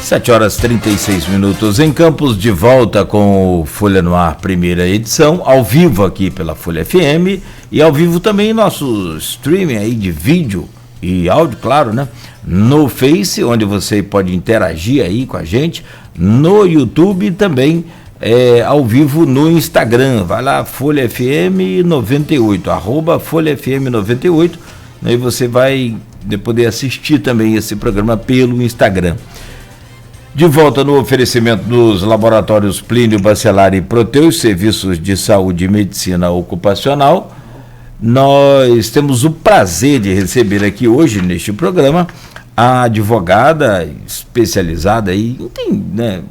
7h36 em Campos, de volta com o Folha no Ar, primeira edição, ao vivo aqui pela Folha FM e ao vivo também nosso streaming aí de vídeo e áudio, claro, né? No Face, onde você pode interagir aí com a gente, no YouTube e também ao vivo no Instagram. Vai lá, Folha FM 98, @Folha FM 98, aí você vai poder assistir também esse programa pelo Instagram. De volta no oferecimento dos laboratórios Plínio Bacelar e Proteus, serviços de saúde e medicina ocupacional. Nós temos o prazer de receber aqui hoje, neste programa, a advogada especializada aí, tem, né,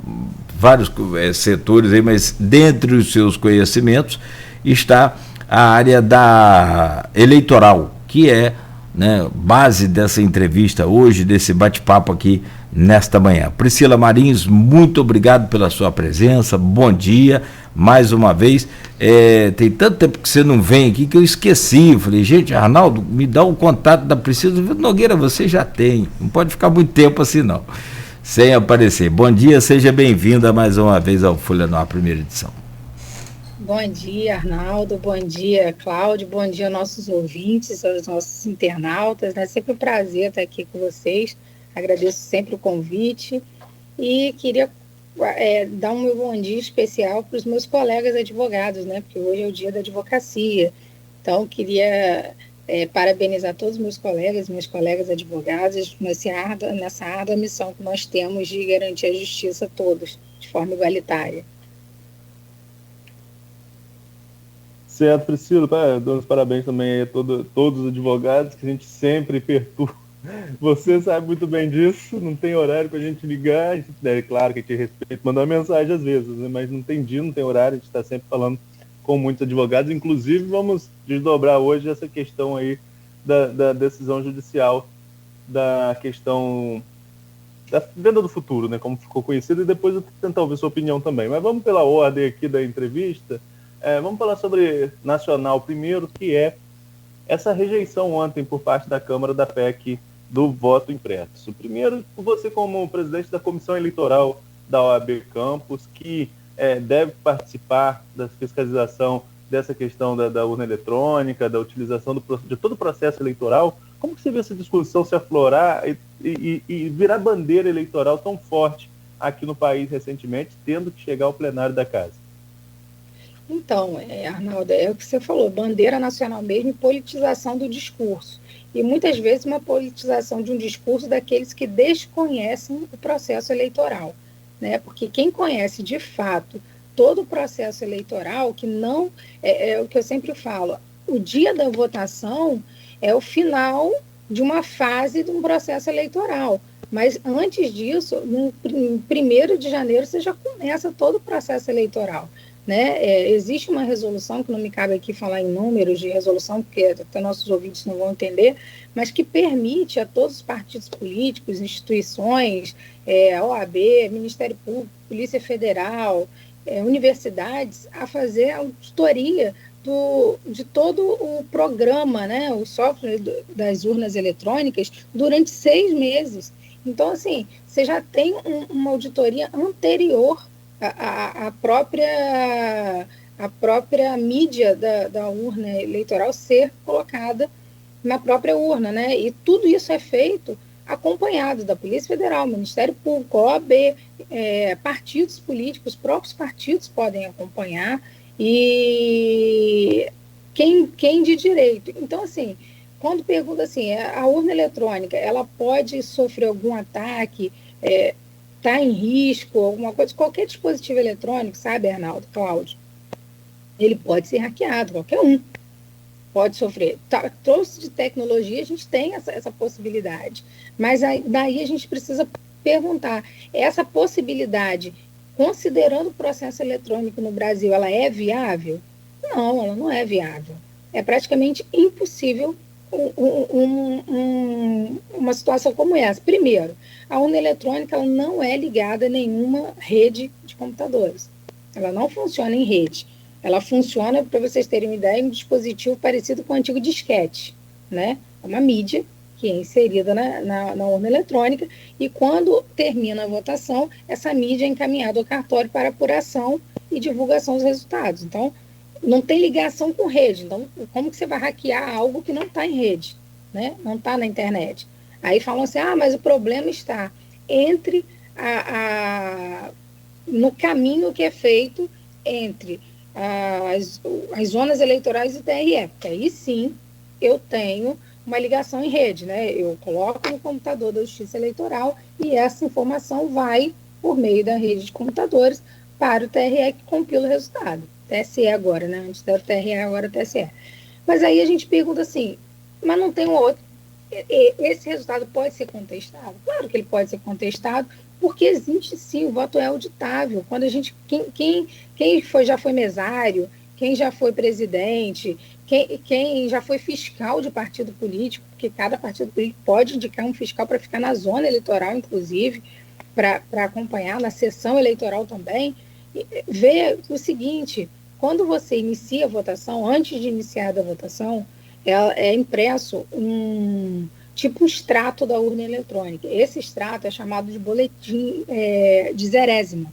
vários setores aí, mas dentre os seus conhecimentos está a área da eleitoral, que é, né, base dessa entrevista hoje, desse bate-papo aqui nesta manhã. Priscila Marins, muito obrigado pela sua presença, bom dia, mais uma vez. Tem tanto tempo que você não vem aqui que eu esqueci, falei, gente, Arnaldo, me dá o contato da Priscila. Nogueira, você já tem, não pode ficar muito tempo assim não, sem aparecer. Bom dia, seja bem-vinda mais uma vez ao Folha no Ar, primeira edição. Bom dia, Arnaldo, bom dia, Cláudio, bom dia aos nossos ouvintes, aos nossos internautas, né? Sempre um prazer estar aqui com vocês, agradeço sempre o convite e queria dar um meu bom dia especial para os meus colegas advogados, né? Porque hoje é o dia da advocacia, então queria parabenizar todos os meus colegas advogados nessa árdua missão que nós temos de garantir a justiça a todos, de forma igualitária. Certo, Priscila, dou os parabéns também a todos os advogados, que a gente sempre perturba. Você sabe muito bem disso, não tem horário para a gente ligar, claro que a gente respeita, manda uma mensagem às vezes, né? Mas não tem dia, não tem horário, a gente está sempre falando com muitos advogados, inclusive vamos desdobrar hoje essa questão aí da decisão judicial, da questão da venda do futuro, né, como ficou conhecido, e depois eu vou tentar ouvir sua opinião também. Mas vamos pela ordem aqui da entrevista, vamos falar sobre Nacional primeiro, que é essa rejeição ontem por parte da Câmara da PEC do voto impresso. Primeiro, você como presidente da Comissão Eleitoral da OAB Campos, que deve participar da fiscalização dessa questão da urna eletrônica, da utilização de todo o processo eleitoral, como que você vê essa discussão se aflorar e virar bandeira eleitoral tão forte aqui no país recentemente, tendo que chegar ao plenário da Casa? Então, Arnaldo, é o que você falou, bandeira nacional mesmo e politização do discurso. E muitas vezes uma politização de um discurso daqueles que desconhecem o processo eleitoral, né? Porque quem conhece de fato todo o processo eleitoral, que não é o que eu sempre falo, o dia da votação é o final de uma fase de um processo eleitoral. Mas antes disso, no 1º de janeiro, você já começa todo o processo eleitoral. Né? Existe uma resolução, que não me cabe aqui falar em números de resolução, porque até nossos ouvintes não vão entender, mas que permite a todos os partidos políticos, instituições, a OAB, Ministério Público, Polícia Federal, universidades, a fazer a auditoria de todo o programa, né? O software das urnas eletrônicas durante 6 meses. Então, assim, você já tem uma auditoria anterior a própria mídia da urna eleitoral ser colocada na própria urna, né? E tudo isso é feito acompanhado da Polícia Federal, Ministério Público, OAB, partidos políticos, próprios partidos podem acompanhar, e quem de direito. Então, assim, quando pergunta assim, a urna eletrônica, ela pode sofrer algum ataque, está em risco, alguma coisa, qualquer dispositivo eletrônico, sabe, Arnaldo, Cláudio, ele pode ser hackeado, qualquer um pode sofrer. Trouxe de tecnologia, a gente tem essa possibilidade, mas daí a gente precisa perguntar, essa possibilidade, considerando o processo eletrônico no Brasil, ela é viável? Não, ela não é viável. É praticamente impossível uma situação como essa. Primeiro, a urna eletrônica ela não é ligada a nenhuma rede de computadores. Ela não funciona em rede. Ela funciona, para vocês terem uma ideia, em um dispositivo parecido com o antigo disquete, né? É uma mídia que é inserida na urna eletrônica, e quando termina a votação, essa mídia é encaminhada ao cartório para apuração e divulgação dos resultados. Então, não tem ligação com rede. Então, como que você vai hackear algo que não está em rede, né? Não está na internet? Aí falam assim, mas o problema está entre no caminho que é feito entre as zonas eleitorais e o TRE, porque aí sim eu tenho uma ligação em rede, né? Eu coloco no computador da Justiça Eleitoral e essa informação vai por meio da rede de computadores para o TRE que compila o resultado. TSE agora, né? Antes era o TRE, agora o TSE. Mas aí a gente pergunta assim, mas não tem um outro. Esse resultado pode ser contestado? Claro que ele pode ser contestado, porque existe sim, o voto é auditável. Quando a gente, quem já foi mesário, quem já foi presidente, quem já foi fiscal de partido político, porque cada partido político pode indicar um fiscal para ficar na zona eleitoral, inclusive, para acompanhar na sessão eleitoral também, vê o seguinte, quando você inicia a votação, antes de iniciar a votação, é impresso um extrato da urna eletrônica. Esse extrato é chamado de boletim de zerésima.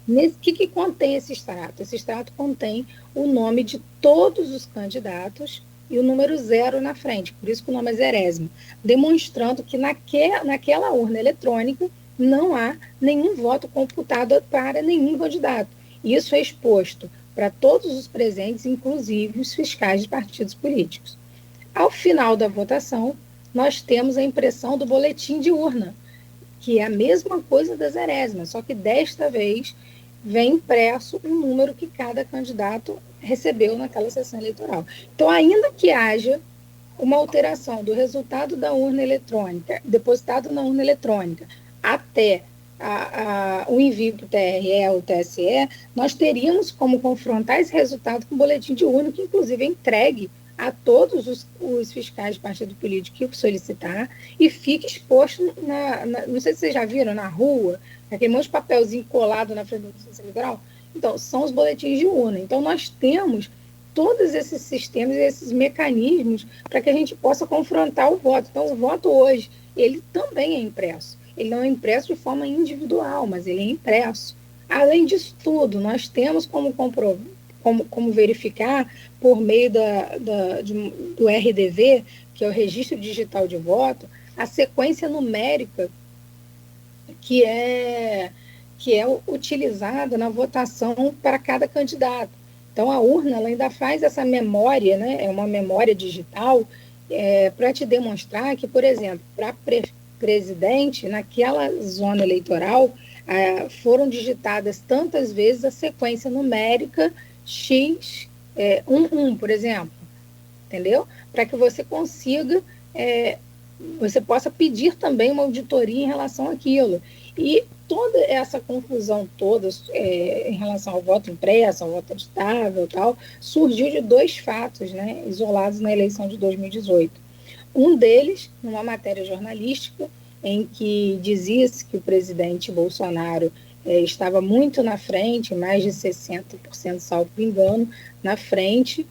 O que contém esse extrato? Esse extrato contém o nome de todos os candidatos e o número 0 na frente, por isso que o nome é zerésima, demonstrando que naquela urna eletrônica não há nenhum voto computado para nenhum candidato. Isso é exposto para todos os presentes, inclusive os fiscais de partidos políticos. Ao final da votação, nós temos a impressão do boletim de urna, que é a mesma coisa da zerésima, só que desta vez vem impresso o número que cada candidato recebeu naquela sessão eleitoral. Então, ainda que haja uma alteração do resultado da urna eletrônica, depositado na urna eletrônica, até o envio para o TRE ou TSE, nós teríamos como confrontar esse resultado com o boletim de urna, que inclusive é entregue a todos os fiscais de partido político que o solicitar e fica exposto não sei se vocês já viram, na rua, aquele monte de papelzinho colado na frente da Justiça Eleitoral. Então, são os boletins de urna. Então, nós temos todos esses sistemas e esses mecanismos para que a gente possa confrontar o voto. Então, o voto hoje, ele também é impresso. Ele não é impresso de forma individual, mas ele é impresso. Além disso tudo, nós temos como verificar por meio do RDV, que é o Registro Digital de Voto, a sequência numérica que é utilizada na votação para cada candidato. Então, a urna ela ainda faz essa memória, né? É uma memória digital, para te demonstrar que, por exemplo, para presidente, naquela zona eleitoral, foram digitadas tantas vezes a sequência numérica X, 11, por exemplo, entendeu? Para que você consiga, você possa pedir também uma auditoria em relação àquilo. E toda essa confusão toda em relação ao voto impresso, ao voto editável e tal, surgiu de 2 fatos, né, isolados na eleição de 2018. Um deles, numa matéria jornalística, em que dizia-se que o presidente Bolsonaro estava muito na frente, mais de 60%, salvo engano, na frente,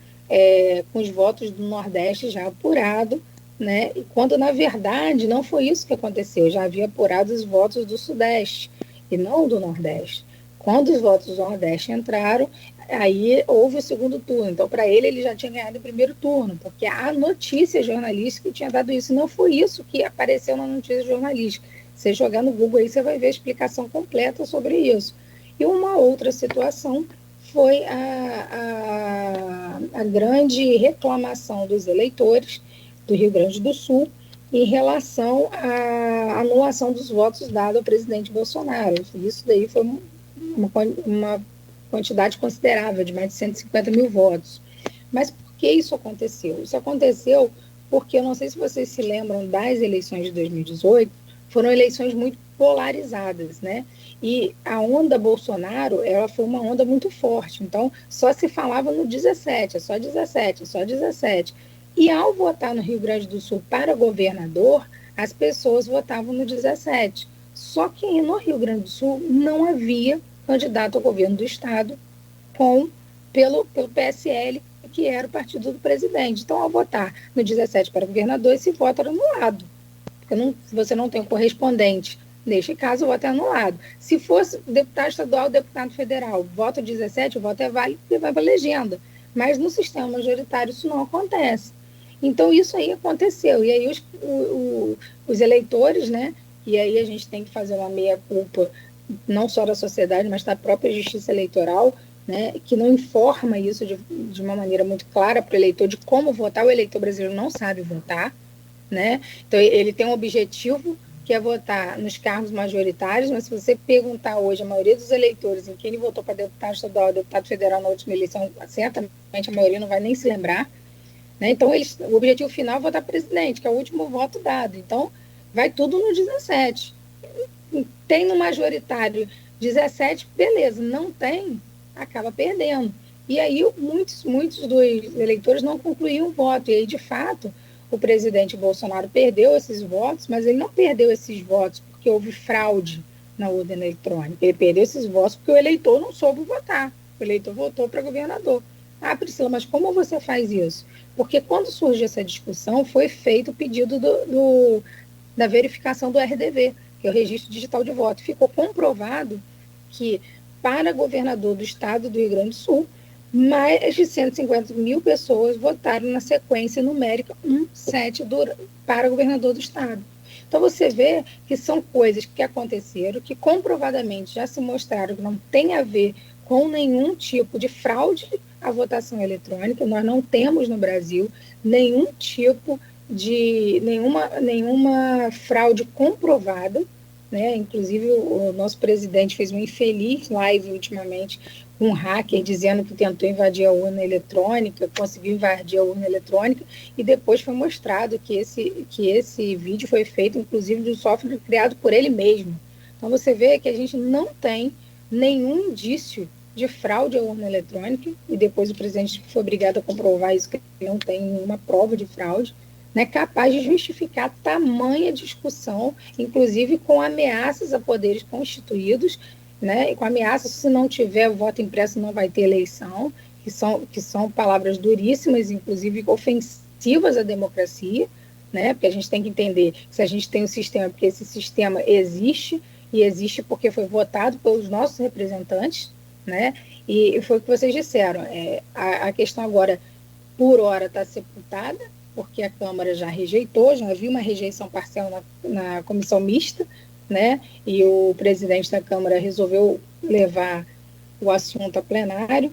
com os votos do Nordeste já apurados, né? E quando, na verdade, não foi isso que aconteceu, já havia apurado os votos do Sudeste e não do Nordeste. Quando os votos do Nordeste entraram, aí houve o segundo turno. Então, para ele já tinha ganhado o primeiro turno, porque a notícia jornalística tinha dado isso. Não foi isso que apareceu na notícia jornalística. Você jogar no Google aí, você vai ver a explicação completa sobre isso. E uma outra situação foi a grande reclamação dos eleitores do Rio Grande do Sul em relação à anulação dos votos dados ao presidente Bolsonaro. Isso daí foi uma quantidade considerável, de mais de 150 mil votos. Mas por que isso aconteceu? Isso aconteceu porque, eu não sei se vocês se lembram das eleições de 2018, foram eleições muito polarizadas, né? E a onda Bolsonaro, ela foi uma onda muito forte. Então, só se falava no 17, é só 17, é só 17. E ao votar no Rio Grande do Sul para governador, as pessoas votavam no 17. Só que no Rio Grande do Sul não havia candidato ao governo do estado pelo PSL, que era o partido do presidente. Então, ao votar no 17 para governador, esse voto era anulado. porque se você não tem o correspondente, neste caso, o voto é anulado. Se fosse deputado estadual, deputado federal, voto 17, o voto é válido porque vai para a legenda. Mas no sistema majoritário isso não acontece. Então, isso aí aconteceu. E aí os eleitores, né? E aí a gente tem que fazer uma meia-culpa, não só da sociedade, mas da própria justiça eleitoral, né, que não informa isso de uma maneira muito clara para o eleitor de como votar. O eleitor brasileiro não sabe votar, né? Então ele tem um objetivo que é votar nos cargos majoritários, mas se você perguntar hoje a maioria dos eleitores em quem ele votou para deputado estadual, deputado federal na última eleição, certamente a maioria não vai nem se lembrar, né? Então o objetivo final é votar presidente, que é o último voto dado. Então vai tudo no 17. Tem no majoritário 17, beleza, não tem, acaba perdendo. E aí muitos dos eleitores não concluíam o voto. E aí, de fato, o presidente Bolsonaro perdeu esses votos, mas ele não perdeu esses votos porque houve fraude na urna eletrônica. Ele perdeu esses votos porque o eleitor não soube votar. O eleitor votou para governador. Ah, Priscila, mas como você faz isso? Porque quando surgiu essa discussão, foi feito o pedido da verificação do RDV, que é o Registro Digital de Voto. Ficou comprovado que, para governador do estado do Rio Grande do Sul, mais de 150 mil pessoas votaram na sequência numérica 17 para governador do estado. Então você vê que são coisas que aconteceram, que comprovadamente já se mostraram que não tem a ver com nenhum tipo de fraude à votação eletrônica. Nós não temos no Brasil nenhum tipo de nenhuma fraude comprovada, né? Inclusive o nosso presidente fez uma infeliz live ultimamente com um hacker dizendo que tentou invadir a urna eletrônica, conseguiu invadir a urna eletrônica, e depois foi mostrado que esse vídeo foi feito inclusive de um software criado por ele mesmo. Então você vê que a gente não tem nenhum indício de fraude à urna eletrônica, e depois o presidente foi obrigado a comprovar isso, que não tem nenhuma prova de fraude, né, capaz de justificar tamanha discussão, inclusive com ameaças a poderes constituídos, né, e com ameaças, se não tiver voto impresso não vai ter eleição, que são palavras duríssimas, inclusive ofensivas à democracia, né, porque a gente tem que entender que se a gente tem um sistema, porque esse sistema existe, e existe porque foi votado pelos nossos representantes, né, e foi o que vocês disseram, a questão agora, por hora, está sepultada, porque a Câmara já rejeitou, já havia uma rejeição parcial na comissão mista, né? E o presidente da Câmara resolveu levar o assunto a plenário,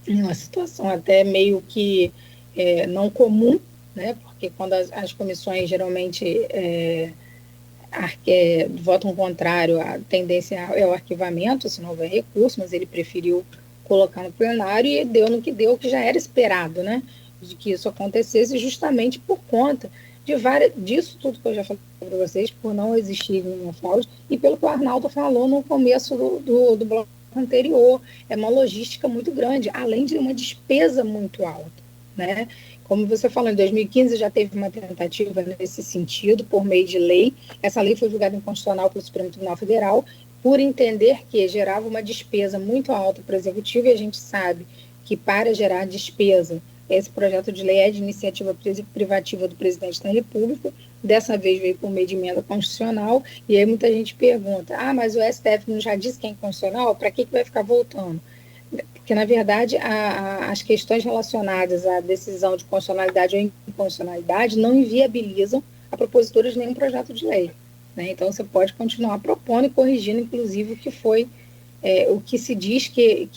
em uma situação até meio que não comum, né? Porque quando as comissões geralmente votam contrário, a tendência é o arquivamento, se não houver recurso, mas ele preferiu colocar no plenário e deu no que deu, que já era esperado, né? De que isso acontecesse, justamente por conta disso tudo que eu já falei para vocês, por não existir nenhuma fraude, e pelo que o Arnaldo falou no começo do bloco anterior, é uma logística muito grande, além de uma despesa muito alta, né? Como você falou, em 2015 já teve uma tentativa nesse sentido, por meio de lei. Essa lei foi julgada inconstitucional pelo Supremo Tribunal Federal, por entender que gerava uma despesa muito alta para o Executivo, e a gente sabe que para gerar despesa, esse projeto de lei é de iniciativa privativa do presidente da República, dessa vez veio por meio de emenda constitucional, e aí muita gente pergunta, mas o STF não já disse que é inconstitucional, para que vai ficar voltando? Porque, na verdade, as questões relacionadas à decisão de constitucionalidade ou inconstitucionalidade não inviabilizam a propositura de nenhum projeto de lei, né? Então, você pode continuar propondo e corrigindo, inclusive, o que foi o que se diz que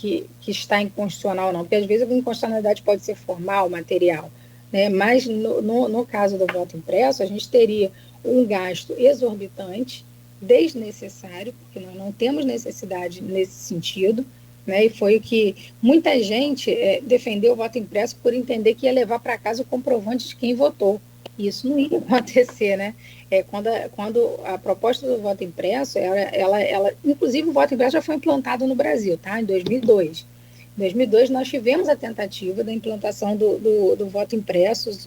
está inconstitucional ou não, porque às vezes a inconstitucionalidade pode ser formal, material, né? Mas no caso do voto impresso, a gente teria um gasto exorbitante, desnecessário, porque nós não temos necessidade nesse sentido, né? E foi o que muita gente defendeu o voto impresso por entender que ia levar para casa o comprovante de quem votou. Isso não ia acontecer, né? Quando a proposta do voto impresso, ela, inclusive o voto impresso já foi implantado no Brasil, tá? Em 2002. Em 2002 nós tivemos a tentativa da implantação do voto impresso, se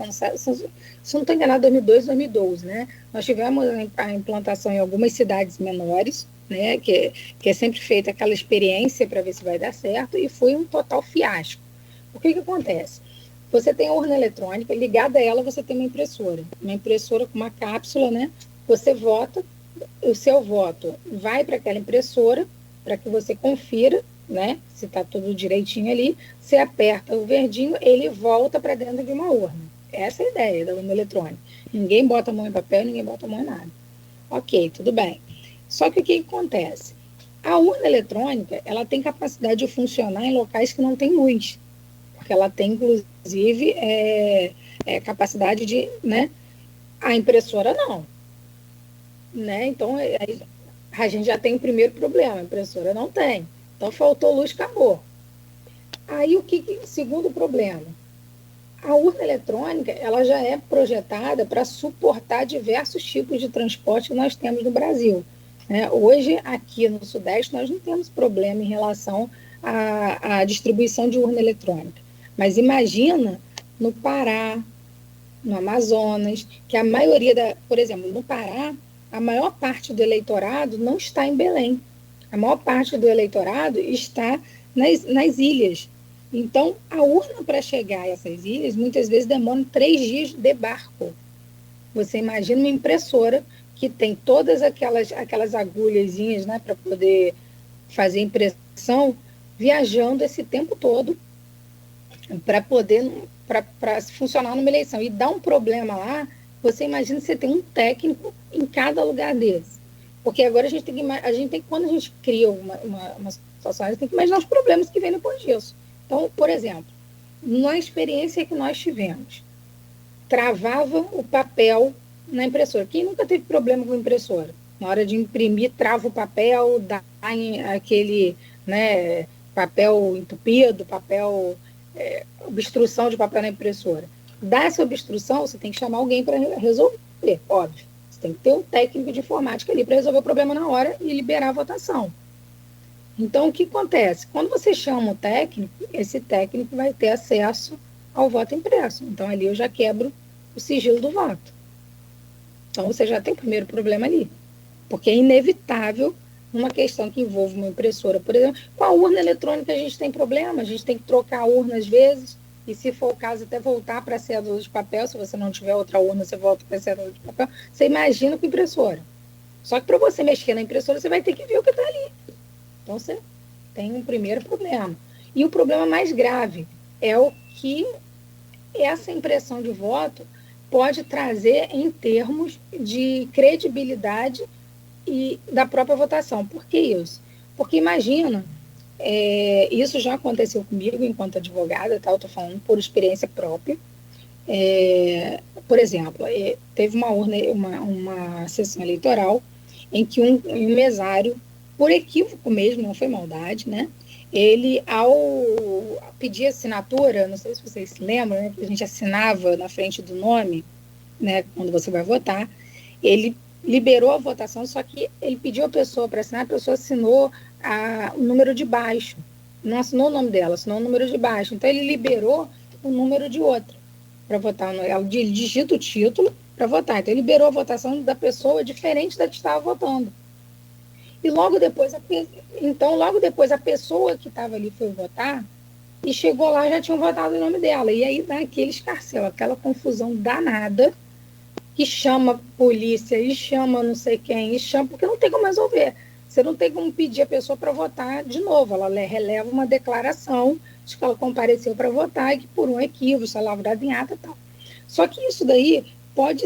não estou enganado, 2002, 2012, né? Nós tivemos a implantação em algumas cidades menores, né? Que é sempre feita aquela experiência para ver se vai dar certo, e foi um total fiasco. O que acontece? Você tem a urna eletrônica, ligada a ela você tem uma impressora com uma cápsula, né? Você vota, o seu voto vai para aquela impressora, para que você confira, né? Se está tudo direitinho ali, você aperta o verdinho, ele volta para dentro de uma urna. Essa é a ideia da urna eletrônica. Ninguém bota a mão em papel, ninguém bota a mão em nada. Ok, tudo bem. Só que o que acontece? A urna eletrônica, ela tem capacidade de funcionar em locais que não tem luz, porque ela tem, inclusive, capacidade de, né? A impressora não, né? Então, aí, a gente já tem o primeiro problema, a impressora não tem. Então, faltou luz, acabou. Aí, segundo problema, a urna eletrônica, ela já é projetada para suportar diversos tipos de transporte que nós temos no Brasil. Hoje, aqui no Sudeste, nós não temos problema em relação à distribuição de urna eletrônica. Mas imagina no Pará, no Amazonas, que a maioria por exemplo, no Pará, a maior parte do eleitorado não está em Belém. A maior parte do eleitorado está nas ilhas. Então, a urna para chegar a essas ilhas, muitas vezes demora 3 dias de barco. Você imagina uma impressora que tem todas aquelas agulhazinhas, né, para poder fazer impressão, viajando esse tempo todo para funcionar numa eleição. E dá um problema lá, você imagina você tem um técnico em cada lugar desse. Porque agora quando a gente cria uma situação, a gente tem que imaginar os problemas que vêm depois disso. Então, por exemplo, na experiência que nós tivemos, travava o papel na impressora. Quem nunca teve problema com impressora? Na hora de imprimir, trava o papel, dá aquele, né, papel entupido, obstrução de papel na impressora. Dá essa obstrução, você tem que chamar alguém para resolver, óbvio. Você tem que ter um técnico de informática ali para resolver o problema na hora e liberar a votação. Então, o que acontece? Quando você chama o técnico, esse técnico vai ter acesso ao voto impresso. Então, ali eu já quebro o sigilo do voto. Então, você já tem o primeiro problema ali. Porque é inevitável, uma questão que envolve uma impressora, por exemplo, com a urna eletrônica a gente tem problema, a gente tem que trocar a urna às vezes, e se for o caso, até voltar para a cédula de papel. Se você não tiver outra urna, você volta para a cédula de papel. Você imagina com impressora. Só que para você mexer na impressora, você vai ter que ver o que está ali. Então, você tem um primeiro problema. E o problema mais grave é o que essa impressão de voto pode trazer em termos de credibilidade e da própria votação. Por que isso? Porque imagina, isso já aconteceu comigo enquanto advogada, tá? Eu estou falando por experiência própria. Por exemplo, teve uma sessão eleitoral em que um mesário, por equívoco mesmo, não foi maldade, né? Ele, ao pedir assinatura, não sei se vocês se lembram, né, que a gente assinava na frente do nome, né, quando você vai votar, ele liberou a votação, só que ele pediu a pessoa para assinar, a pessoa assinou o número de baixo, não assinou o nome dela, assinou o número de baixo. Então, ele liberou o número de outra para votar. Ele digita o título para votar. Então, ele liberou a votação da pessoa diferente da que estava votando. E logo depois a pessoa que estava ali foi votar e chegou lá, já tinham votado o nome dela. E aí dá aquele escarcéu, aquela confusão danada, que chama polícia e chama não sei quem, porque não tem como resolver. Você não tem como pedir a pessoa para votar de novo. Ela releva uma declaração de que ela compareceu para votar e que por um equívoco, está lavrado em ata e tal. Só que isso daí pode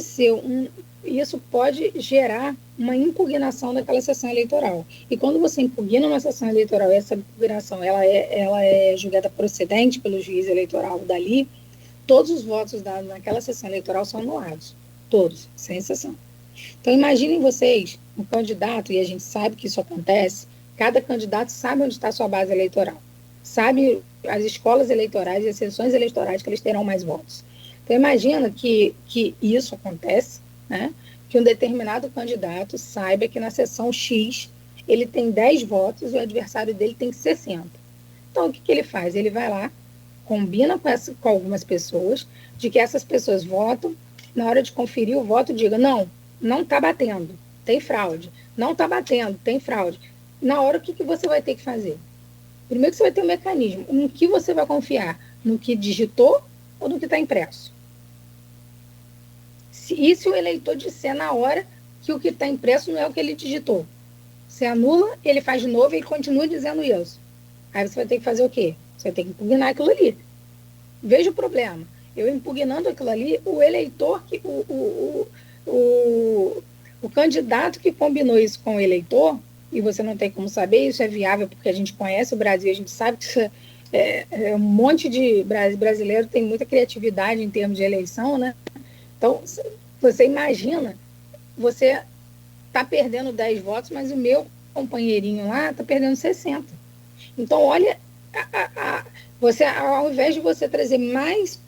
gerar uma impugnação daquela sessão eleitoral. E quando você impugna uma sessão eleitoral, essa impugnação ela é julgada procedente pelo juiz eleitoral dali, todos os votos dados naquela sessão eleitoral são anulados. Todos, sem exceção. Então, imaginem vocês, um candidato, e a gente sabe que isso acontece, cada candidato sabe onde está a sua base eleitoral, sabe as escolas eleitorais e as sessões eleitorais que eles terão mais votos. Então, imagina que isso acontece, né? Que um determinado candidato saiba que na sessão X ele tem 10 votos e o adversário dele tem 60. Então, o que ele faz? Ele vai lá, combina com algumas pessoas, de que essas pessoas votam, na hora de conferir o voto, diga, não está batendo, tem fraude. Não está batendo, tem fraude. Na hora, o que você vai ter que fazer? Primeiro que você vai ter um mecanismo. No que você vai confiar? No que digitou ou do que está impresso? E se o eleitor disser na hora que o que está impresso não é o que ele digitou? Você anula, ele faz de novo e continua dizendo isso. Aí você vai ter que fazer o quê? Você vai ter que impugnar aquilo ali. Veja o problema. Eu impugnando aquilo ali, o eleitor, o candidato que combinou isso com o eleitor, e você não tem como saber, isso é viável porque a gente conhece o Brasil, a gente sabe que isso um monte de brasileiro tem muita criatividade em termos de eleição, né? Então, você imagina, você está perdendo 10 votos, mas o meu companheirinho lá está perdendo 60. Então, olha, você, ao invés de você trazer mais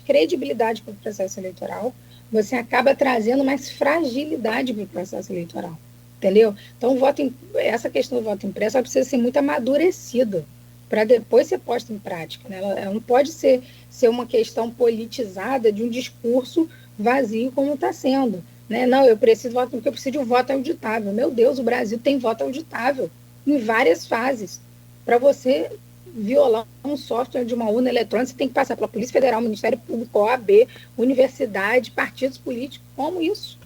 credibilidade para o processo eleitoral, você acaba trazendo mais fragilidade para o processo eleitoral, entendeu? Então, essa questão do voto impresso ela precisa ser muito amadurecida para depois ser posta em prática, né? Ela não pode ser uma questão politizada de um discurso vazio como está sendo, né? Não, eu preciso de voto porque eu preciso de um voto auditável. Meu Deus, o Brasil tem voto auditável em várias fases. Para você violar um software de uma urna eletrônica, você tem que passar pela Polícia Federal, Ministério Público, OAB, universidade, partidos políticos. Como isso?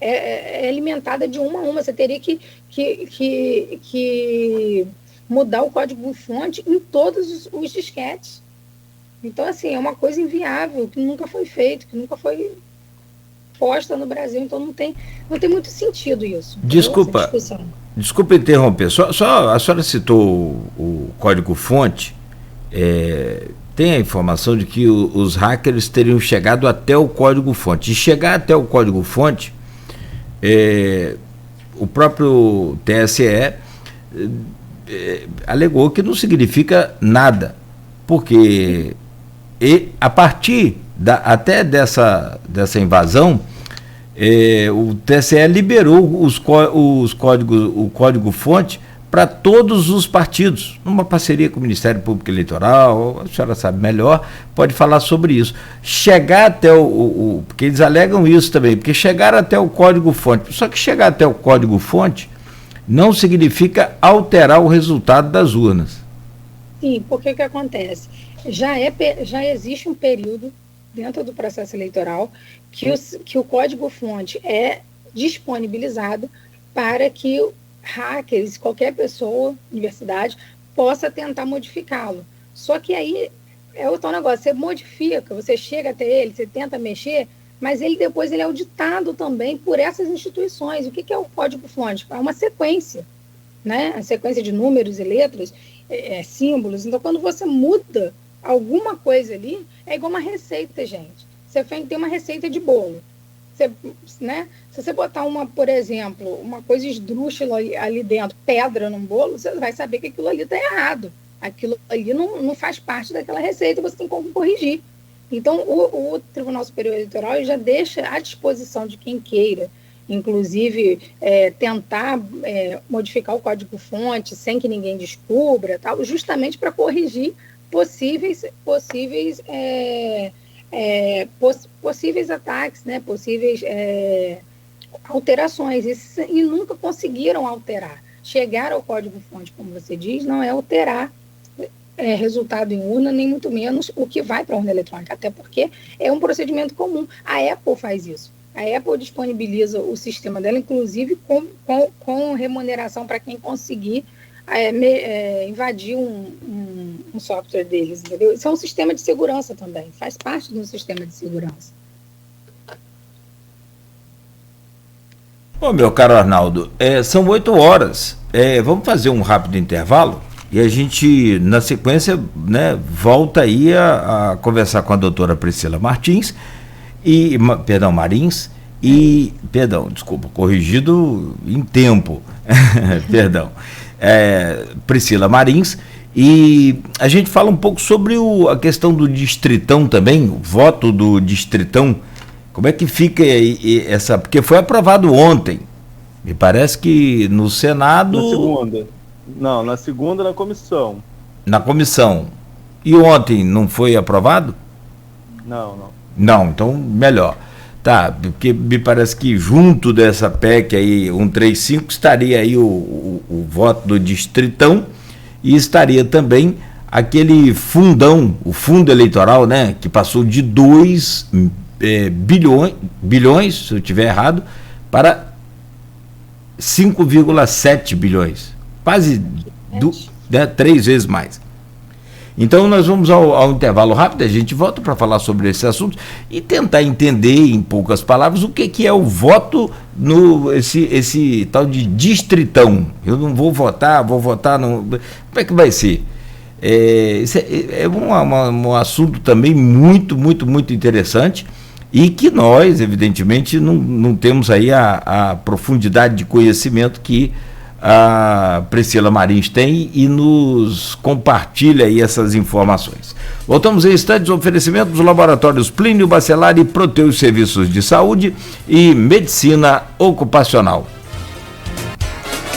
É alimentada de uma a uma. Você teria que mudar o código-fonte em todos os disquetes. Então, assim, é uma coisa inviável, que nunca foi feito, que nunca foi posta no Brasil. Então, não tem muito sentido isso. Desculpa interromper. Só a senhora citou o código-fonte. Tem a informação de que os hackers teriam chegado até o código-fonte. E chegar até o código-fonte, o próprio TSE alegou que não significa nada, porque a partir até dessa invasão, o TSE liberou o código-fonte para todos os partidos, numa parceria com o Ministério Público Eleitoral. A senhora sabe melhor, pode falar sobre isso. Chegar até porque eles alegam isso também, porque chegar até o código-fonte, só que chegar até o código-fonte não significa alterar o resultado das urnas. Sim, porque o que acontece? Já existe um período dentro do processo eleitoral que o código-fonte é disponibilizado para que hackers, qualquer pessoa, universidade, possa tentar modificá-lo. Só que aí é o tal negócio, você modifica, você chega até ele, você tenta mexer, mas depois ele é auditado também por essas instituições. O que é o código-fonte? É uma sequência, né? A sequência de números e letras, símbolos. Então, quando você muda alguma coisa ali, é igual uma receita, gente. Você tem uma receita de bolo. Né? Se você botar por exemplo, uma coisa esdrúxula ali dentro, pedra num bolo, você vai saber que aquilo ali está errado. Aquilo ali não faz parte daquela receita, você tem como corrigir. Então, o Tribunal Superior Eleitoral já deixa à disposição de quem queira, inclusive tentar modificar o código-fonte sem que ninguém descubra, tal, justamente para corrigir possíveis ataques, né, possíveis alterações, e nunca conseguiram alterar. Chegar ao código-fonte, como você diz, não é alterar resultado em urna, nem muito menos o que vai para a urna eletrônica, até porque é um procedimento comum. A Apple faz isso. A Apple disponibiliza o sistema dela, inclusive com remuneração para quem conseguir invadir um software deles, entendeu? Isso é um sistema de segurança também, faz parte do sistema de segurança. Bom, meu caro Arnaldo, são 8 horas. Vamos fazer um rápido intervalo e a gente, na sequência, né, volta aí a conversar com a doutora Priscila Marins, corrigido em tempo, perdão. Priscila Marins, e a gente fala um pouco sobre a questão do distritão também, o voto do distritão. Como é que fica essa... Porque foi aprovado ontem, me parece que no Senado... Na segunda na comissão. Na comissão. E ontem não foi aprovado? Não, então melhor. Tá, porque me parece que junto dessa PEC aí, 135, estaria aí o voto do distritão e estaria também aquele fundão, o fundo eleitoral, né, que passou de 2 bilhões, se eu estiver errado, para 5,7 bilhões, quase 3 vezes mais. Então nós vamos ao intervalo rápido, a gente volta para falar sobre esse assunto e tentar entender em poucas palavras o que é o voto esse tal de distritão. Eu não vou votar no... Como é que vai ser? Isso é um assunto também muito, muito, muito interessante e que nós, evidentemente, não temos aí a profundidade de conhecimento que a Priscila Marins tem e nos compartilha aí essas informações. Voltamos em instantes, oferecimento dos laboratórios Plínio Bacelar e Proteus Serviços de Saúde e Medicina Ocupacional.